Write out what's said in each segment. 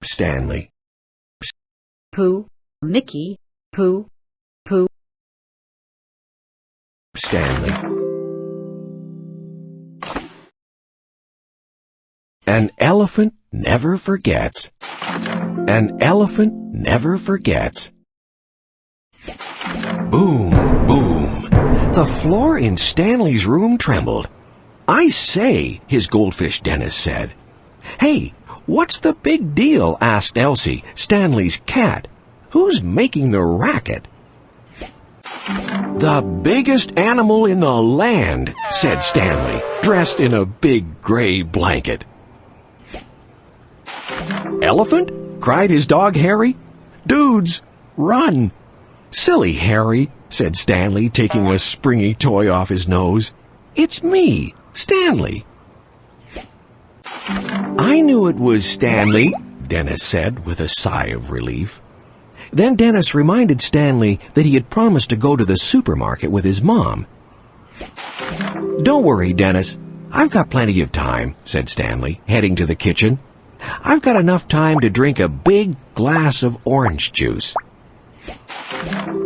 Stanley. Pooh, Mickey, Pooh, Pooh. Stanley. An elephant never forgets. An elephant never forgets. Boom, boom. The floor in Stanley's room trembled. "I say," his goldfish Dennis said. "Hey, what's the big deal?" asked Elsie, Stanley's cat. "Who's making the racket?" "The biggest animal in the land," said Stanley, dressed in a big gray blanket. "Elephant?" cried his dog Harry. "Dudes, run!" "Silly Harry," said Stanley, taking a springy toy off his nose. "It's me, Stanley." "I knew it was Stanley," Dennis said with a sigh of relief. Then Dennis reminded Stanley that he had promised to go to the supermarket with his mom. "Don't worry, Dennis. I've got plenty of time," said Stanley, heading to the kitchen. "I've got enough time to drink a big glass of orange juice."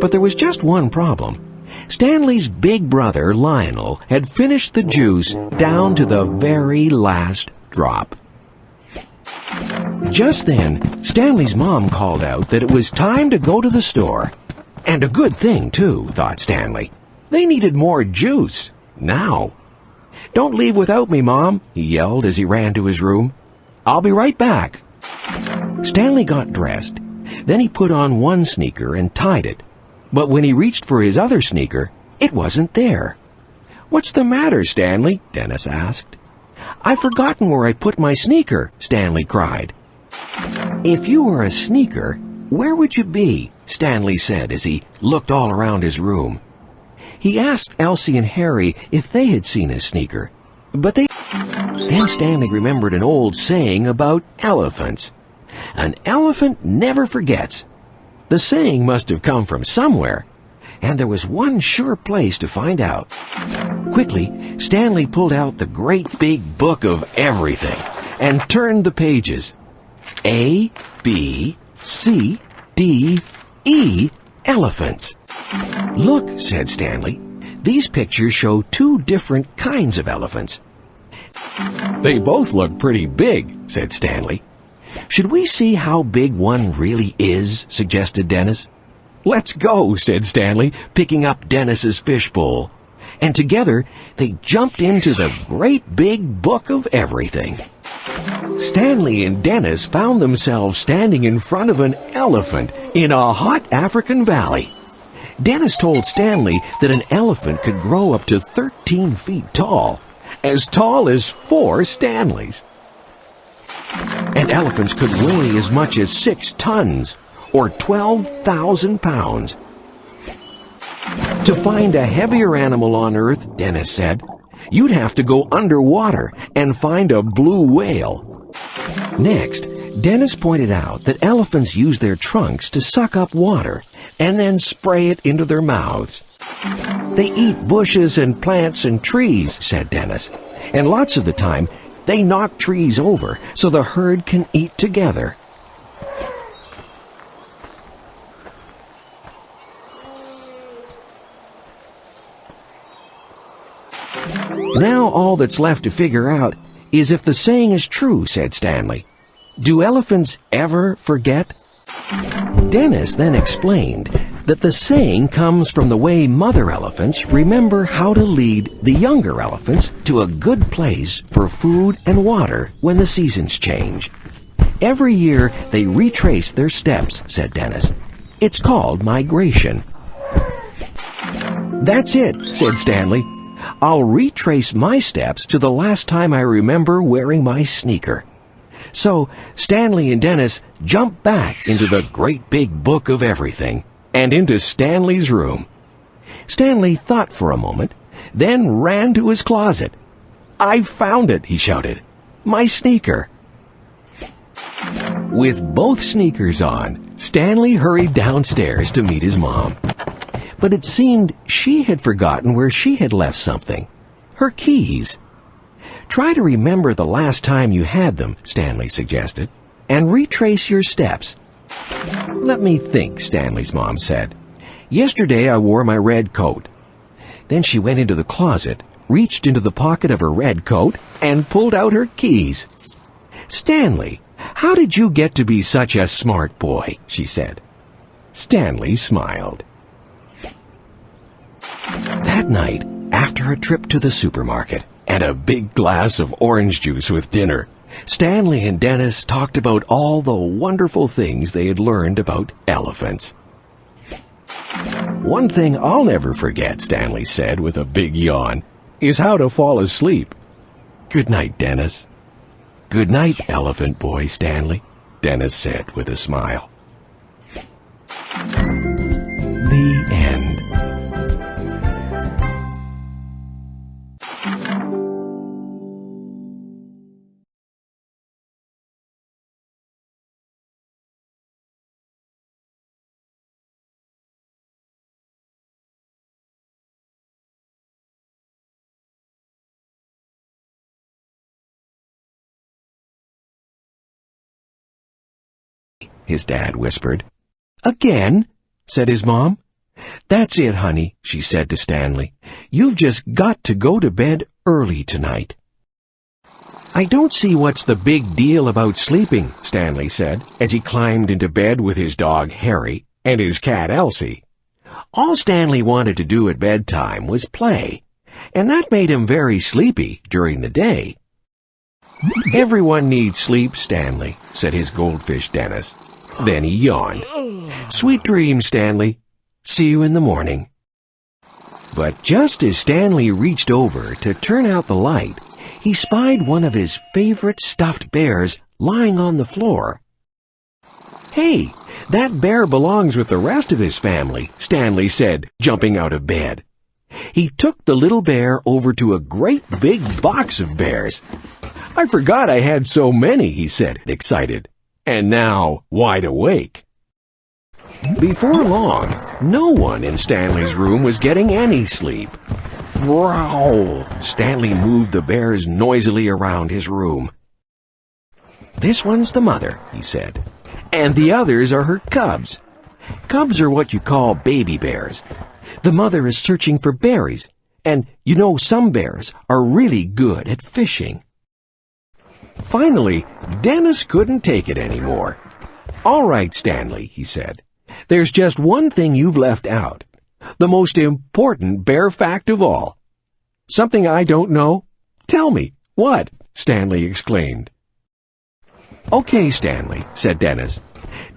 But there was just one problem. Stanley's big brother, Lionel, had finished the juice down to the very last drop. Just then, Stanley's mom called out that it was time to go to the store. And a good thing, too, thought Stanley. They needed more juice, now. "Don't leave without me, Mom," he yelled as he ran to his room. "I'll be right back." Stanley got dressed. Then he put on one sneaker and tied it. But when he reached for his other sneaker, it wasn't there. "What's the matter, Stanley?" Dennis asked. "I've forgotten where I put my sneaker," Stanley cried. "If you were a sneaker, where would you be?" Stanley said as he looked all around his room. He asked Elsie and Harry if they had seen his sneaker, but they... Then Stanley remembered an old saying about elephants. An elephant never forgets. The saying must have come from somewhere, and there was one sure place to find out. Quickly, Stanley pulled out the great big book of everything and turned the pages. A, B, C, D, E, elephants. "Look," said Stanley, "these pictures show two different kinds of elephants." "They both look pretty big," said Stanley. "Should we see how big one really is?" suggested Dennis. "Let's go," said Stanley, picking up Dennis's fishbowl. And together they jumped into the great big book of everything. Stanley and Dennis found themselves standing in front of an elephant in a hot African valley. Dennis told Stanley that an elephant could grow up to 13 feet tall as 4 Stanleys. And elephants could weigh as much as 6 tons, or 12,000 pounds. To find a heavier animal on Earth, Dennis said, you'd have to go underwater and find a blue whale. Next, Dennis pointed out that elephants use their trunks to suck up water and then spray it into their mouths. They eat bushes and plants and trees, said Dennis, and lots of the time they knock trees over so the herd can eat together. Now all that's left to figure out is if the saying is true, said Stanley. Do elephants ever forget? Dennis then explained that the saying comes from the way mother elephants remember how to lead the younger elephants to a good place for food and water when the seasons change. Every year they retrace their steps, said Dennis. It's called migration. That's it, said Stanley. I'll retrace my steps to the last time I remember wearing my sneaker. So Stanley and Dennis jumped back into the great big book of everything and into Stanley's room. Stanley thought for a moment, then ran to his closet. I found it, he shouted. My sneaker. With both sneakers on, Stanley hurried downstairs to meet his mom. But it seemed she had forgotten where she had left something. Her keys. Try to remember the last time you had them, Stanley suggested, and retrace your steps. Let me think, Stanley's mom said. Yesterday I wore my red coat. Then she went into the closet, reached into the pocket of her red coat, and pulled out her keys. Stanley, how did you get to be such a smart boy? She said. Stanley smiled. That night, after a trip to the supermarket and a big glass of orange juice with dinner, Stanley and Dennis talked about all the wonderful things they had learned about elephants. One thing I'll never forget, Stanley said with a big yawn, is how to fall asleep. Good night, Dennis. Good night, elephant boy, Stanley, Dennis said with a smile. The end. His dad whispered. Again? Said his mom. That's it, honey, she said to Stanley. You've just got to go to bed early tonight. I don't see what's the big deal about sleeping, Stanley said, as he climbed into bed with his dog Harry and his cat Elsie. All Stanley wanted to do at bedtime was play, and that made him very sleepy during the day. Everyone needs sleep, Stanley, said his goldfish Dennis. Then he yawned. Sweet dreams, Stanley. See you in the morning. But just as Stanley reached over to turn out the light, he spied one of his favorite stuffed bears lying on the floor. Hey, that bear belongs with the rest of his family, Stanley said, jumping out of bed. He took the little bear over to a great big box of bears. I forgot I had so many, he said, excited, and now wide awake. Before long, no one in Stanley's room was getting any sleep. Growl! Stanley moved the bears noisily around his room. This one's the mother, he said, and the others are her cubs. Cubs are what you call baby bears. The mother is searching for berries, and you know some bears are really good at fishing. Finally, Dennis couldn't take it anymore. All right, Stanley, he said. There's just one thing you've left out. The most important bear fact of all. Something I don't know? Tell me. What? Stanley exclaimed. Okay, Stanley, said Dennis.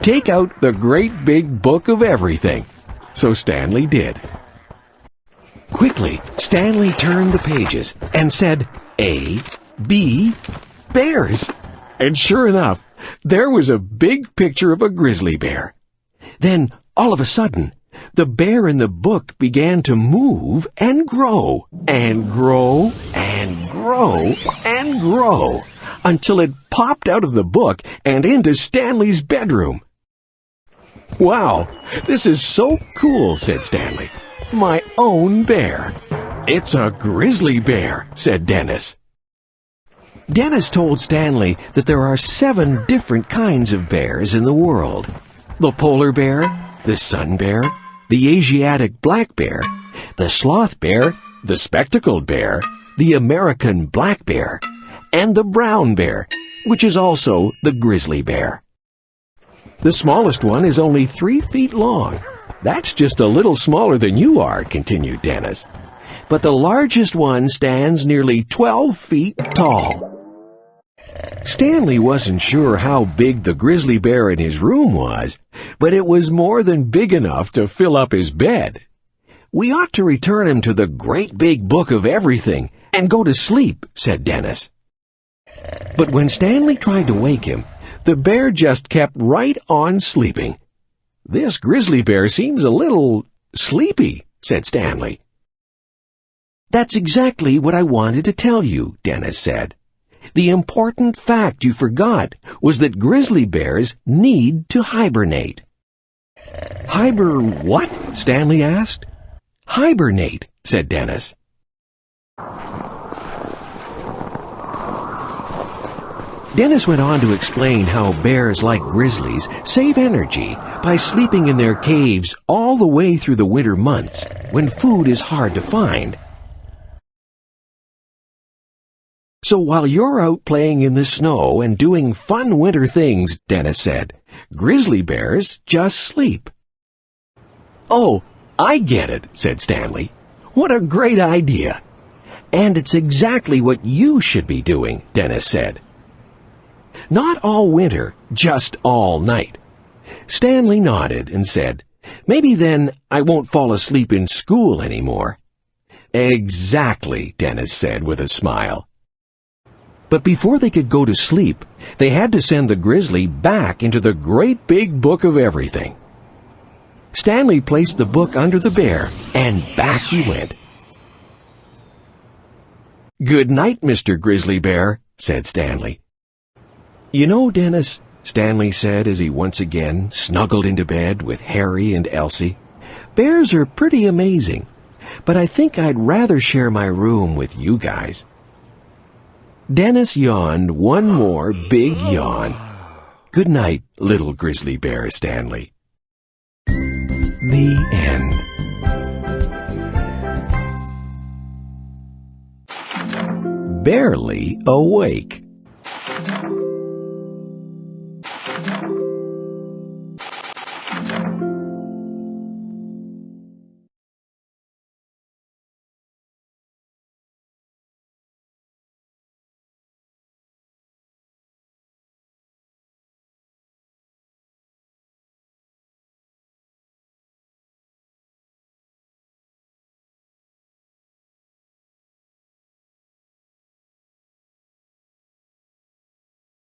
Take out the great big book of everything. So Stanley did. Quickly, Stanley turned the pages and said, A, B, bears. And sure enough, there was a big picture of a grizzly bear. Then, all of a sudden, the bear in the book began to move and grow, and grow, and grow, and grow, until it popped out of the book and into Stanley's bedroom. Wow, this is so cool, said Stanley. My own bear. It's a grizzly bear, said Dennis. Dennis told Stanley that there are 7 different kinds of bears in the world. The polar bear, the sun bear, the Asiatic black bear, the sloth bear, the spectacled bear, the American black bear, and the brown bear, which is also the grizzly bear. The smallest one is only 3 feet long. That's just a little smaller than you are, continued Dennis. But the largest one stands nearly 12 feet tall. Stanley wasn't sure how big the grizzly bear in his room was, but it was more than big enough to fill up his bed. We ought to return him to the great big book of everything and go to sleep, said Dennis. But when Stanley tried to wake him, the bear just kept right on sleeping. This grizzly bear seems a little sleepy, said Stanley. That's exactly what I wanted to tell you, Dennis said. The important fact you forgot was that grizzly bears need to hibernate. What? Stanley asked. Hibernate, said Dennis. Dennis went on to explain how bears like grizzlies save energy by sleeping in their caves all the way through the winter months when food is hard to find. So while you're out playing in the snow and doing fun winter things, Dennis said, grizzly bears just sleep. Oh, I get it, said Stanley. What a great idea. And it's exactly what you should be doing, Dennis said. Not all winter, just all night. Stanley nodded and said, maybe then I won't fall asleep in school anymore. Exactly, Dennis said with a smile. But before they could go to sleep, they had to send the grizzly back into the great big book of everything. Stanley placed the book under the bear, and back he went. Good night, Mr. Grizzly Bear, said Stanley. You know, Dennis, Stanley said as he once again snuggled into bed with Harry and Elsie, bears are pretty amazing, but I think I'd rather share my room with you guys. Dennis yawned one more big yawn. Good night, little grizzly bear, Stanley. The end. Barely awake.